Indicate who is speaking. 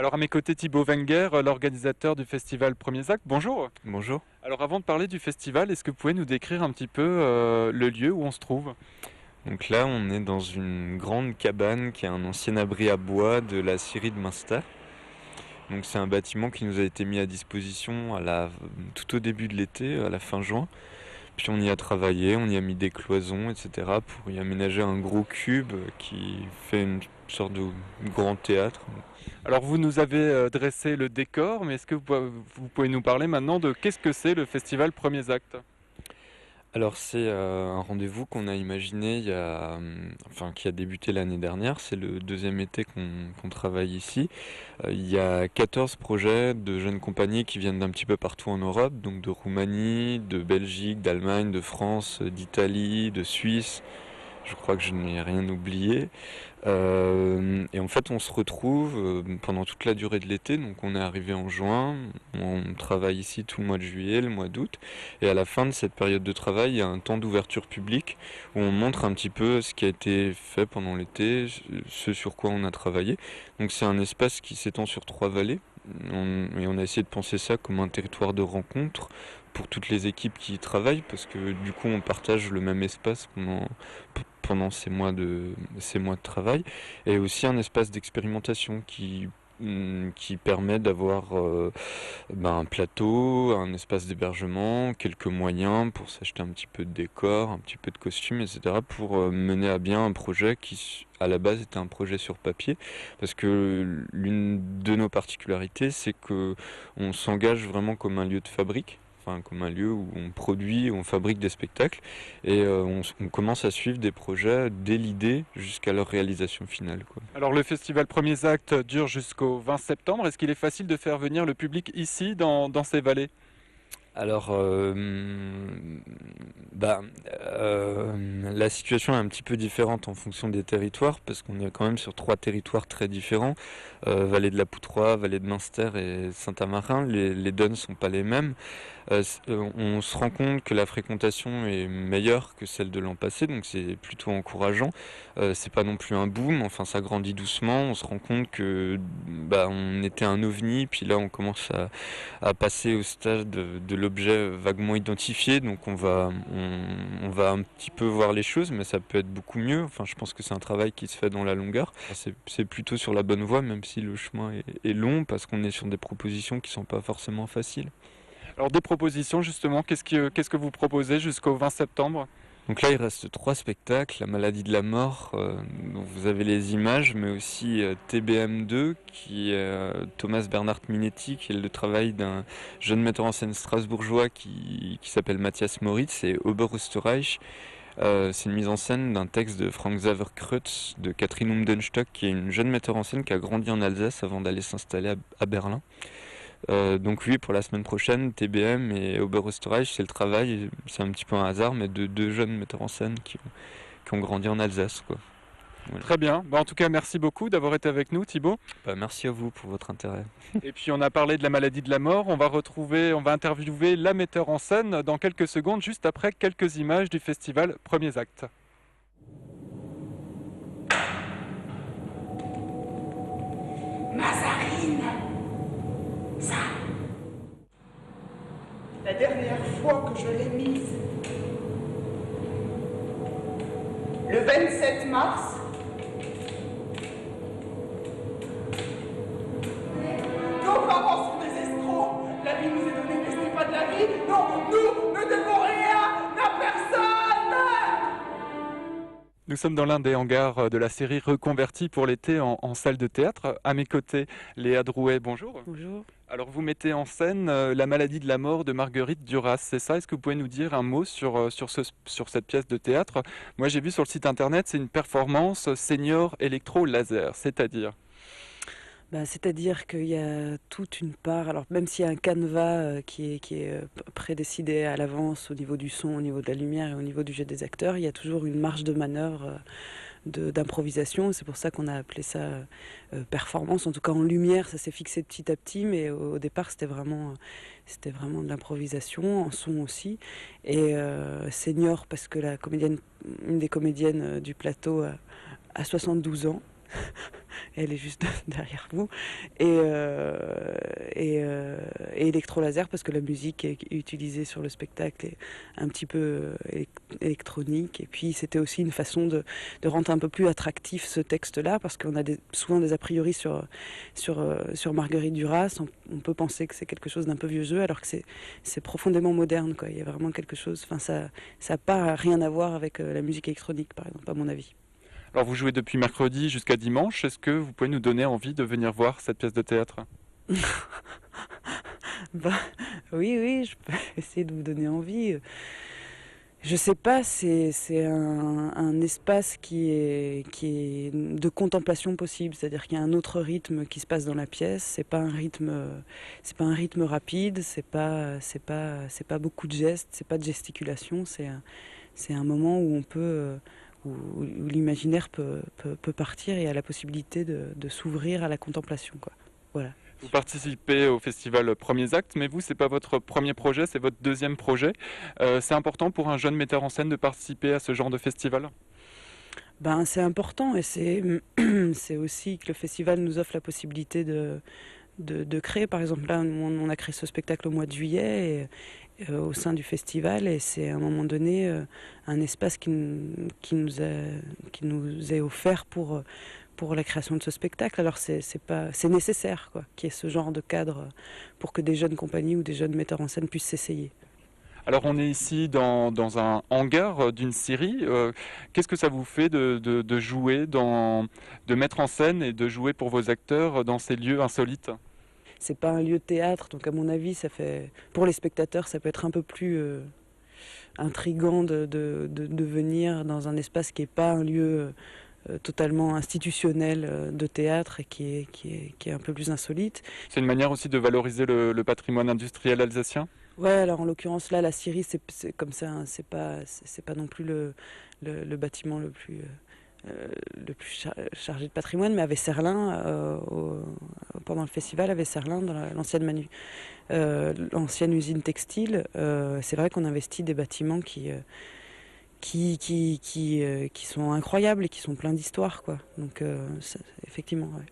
Speaker 1: Alors à mes côtés Thibaut Wenger, l'organisateur du festival Premiers Actes. Bonjour.
Speaker 2: Bonjour.
Speaker 1: Alors avant de parler du festival, est-ce que vous pouvez nous décrire un petit peu le lieu où on se trouve?
Speaker 2: Donc là, on est dans une grande cabane qui est un ancien abri à bois de la scierie de Münster. Donc c'est un bâtiment qui nous a été mis à disposition tout au début de l'été, à la fin juin. Puis on y a travaillé, on y a mis des cloisons, etc. pour y aménager un gros cube qui fait une sorte de grand théâtre.
Speaker 1: Alors vous nous avez dressé le décor, mais est-ce que vous pouvez nous parler maintenant de qu'est-ce que c'est le festival Premiers Actes?
Speaker 2: Alors c'est un rendez-vous qu'on a imaginé qui a débuté l'année dernière. C'est le deuxième été qu'on travaille ici. Il y a 14 projets de jeunes compagnies qui viennent d'un petit peu partout en Europe, donc de Roumanie, de Belgique, d'Allemagne, de France, d'Italie, de Suisse. Je crois que je n'ai rien oublié. Et en fait, on se retrouve pendant toute la durée de l'été. Donc, on est arrivé en juin. On travaille ici tout le mois de juillet, le mois d'août. Et à la fin de cette période de travail, il y a un temps d'ouverture publique où on montre un petit peu ce qui a été fait pendant l'été, ce sur quoi on a travaillé. Donc, c'est un espace qui s'étend sur 3 vallées. Et on a essayé de penser ça comme un territoire de rencontre pour toutes les équipes qui y travaillent, parce que du coup, on partage le même espace pendant ces mois de travail, et aussi un espace d'expérimentation qui permet d'avoir un plateau, un espace d'hébergement, quelques moyens pour s'acheter un petit peu de décor, un petit peu de costumes, etc. pour mener à bien un projet qui à la base était un projet sur papier, parce que l'une de nos particularités, c'est que on s'engage vraiment comme un lieu de fabrique, enfin comme un lieu où on produit, où on fabrique des spectacles, et on commence à suivre des projets dès l'idée jusqu'à leur réalisation finale, quoi.
Speaker 1: Alors le festival Premiers Actes dure jusqu'au 20 septembre. Est-ce qu'il est facile de faire venir le public ici dans ces vallées?
Speaker 2: Alors, bah, la situation est un petit peu différente en fonction des territoires, parce qu'on est quand même sur 3 territoires très différents, Vallée de la Poutroie, Vallée de Münster et Saint-Amarin. Les donnes sont pas les mêmes. On se rend compte que la fréquentation est meilleure que celle de l'an passé, donc c'est plutôt encourageant. C'est pas non plus un boom, enfin ça grandit doucement. On se rend compte que on était un ovni, puis là on commence à passer au stade de l'objet vaguement identifié, donc on va un petit peu voir les choses, mais ça peut être beaucoup mieux. Enfin, je pense que c'est un travail qui se fait dans la longueur. C'est plutôt sur la bonne voie, même si le chemin est long, parce qu'on est sur des propositions qui sont pas forcément faciles.
Speaker 1: Alors des propositions justement, qu'est-ce que vous proposez jusqu'au 20 septembre?
Speaker 2: Donc là, il reste 3 spectacles: La maladie de la mort, dont vous avez les images, mais aussi TBM2, qui est Thomas Bernhard Minetti, qui est le travail d'un jeune metteur en scène strasbourgeois qui s'appelle Matthias Moritz, et Oberösterreich. C'est une mise en scène d'un texte de Frank Xaver Kreutz, de Catherine Umdenstock, qui est une jeune metteur en scène qui a grandi en Alsace avant d'aller s'installer à Berlin. Donc lui, pour la semaine prochaine, TBM et Oberösterreich, c'est le travail, c'est un petit peu un hasard, mais de 2 jeunes metteurs en scène qui ont grandi en Alsace, quoi. Voilà.
Speaker 1: Très bien. En tout cas, merci beaucoup d'avoir été avec nous, Thibaut.
Speaker 2: Merci à vous pour votre intérêt.
Speaker 1: Et puis on a parlé de la maladie de la mort. On va interviewer la metteur en scène dans quelques secondes, juste après quelques images du festival Premiers Actes.
Speaker 3: Mazarine, ça. La dernière fois que je l'ai mise, le 27 mars, nos parents sont des escrocs. La vie nous est donnée, mais ce n'est pas de la vie. Non, nous ne devons rien à personne.
Speaker 1: Nous sommes dans l'un des hangars de la série Reconvertie pour l'été en salle de théâtre. À mes côtés, Léa Drouet, bonjour.
Speaker 4: Bonjour.
Speaker 1: Alors vous mettez en scène La maladie de la mort de Marguerite Duras, c'est ça? Est-ce que vous pouvez nous dire un mot sur cette pièce de théâtre? Moi j'ai vu sur le site internet, c'est une performance senior électro-laser, c'est-à-dire?
Speaker 4: C'est-à-dire qu'il y a toute une part, alors même s'il y a un canevas qui est prédécidé à l'avance au niveau du son, au niveau de la lumière et au niveau du jeu des acteurs, il y a toujours une marge de manœuvre d'improvisation. C'est pour ça qu'on a appelé ça performance. En tout cas en lumière, ça s'est fixé petit à petit, mais au départ c'était vraiment de l'improvisation, en son aussi. Et senior parce que une des comédiennes du plateau a 72 ans. elle est juste derrière vous. Et, et électro-laser parce que la musique utilisée sur le spectacle est un petit peu électronique. Et puis c'était aussi une façon de rendre un peu plus attractif ce texte-là parce qu'on a souvent des a priori sur Marguerite Duras. On peut penser que c'est quelque chose d'un peu vieux jeu alors que c'est profondément moderne, quoi. Il y a vraiment quelque chose, enfin ça n'a pas rien à voir avec la musique électronique par exemple, à mon avis.
Speaker 1: Alors vous jouez depuis mercredi jusqu'à dimanche. Est-ce que vous pouvez nous donner envie de venir voir cette pièce de théâtre?
Speaker 4: Bah, oui, je peux essayer de vous donner envie. Je sais pas, c'est un espace qui est de contemplation possible, c'est-à-dire qu'il y a un autre rythme qui se passe dans la pièce. C'est pas un rythme rapide, c'est pas beaucoup de gestes, c'est pas de gesticulation. C'est un moment où on peut, où l'imaginaire peut partir et a la possibilité de s'ouvrir à la contemplation, quoi. Voilà.
Speaker 1: Vous participez au festival Premiers Actes, mais vous, c'est pas votre premier projet, c'est votre deuxième projet. C'est important pour un jeune metteur en scène de participer à ce genre de festival?
Speaker 4: Ben, c'est important et c'est aussi que le festival nous offre la possibilité de créer. Par exemple, là, on a créé ce spectacle au mois de juillet au sein du festival et c'est à un moment donné un espace qui nous est offert pour la création de ce spectacle. Alors c'est nécessaire quoi, qu'il y ait ce genre de cadre pour que des jeunes compagnies ou des jeunes metteurs en scène puissent s'essayer.
Speaker 1: Alors on est ici dans un hangar d'une scierie. Qu'est-ce que ça vous fait de jouer, de mettre en scène et de jouer pour vos acteurs dans ces lieux insolites?
Speaker 4: C'est pas un lieu de théâtre, donc à mon avis, pour les spectateurs, ça peut être un peu plus intriguant de venir dans un espace qui n'est pas un lieu totalement institutionnel de théâtre et qui est un peu plus insolite.
Speaker 1: C'est une manière aussi de valoriser le patrimoine industriel alsacien?
Speaker 4: Ouais, alors en l'occurrence là, la Syrie, c'est comme ça, hein, c'est pas non plus le bâtiment le plus chargé de patrimoine, mais à Vesserlin, pendant le festival à Vesserlin, dans l'ancienne usine textile, c'est vrai qu'on investit des bâtiments qui sont incroyables et qui sont pleins d'histoire, quoi. Donc, effectivement, ouais.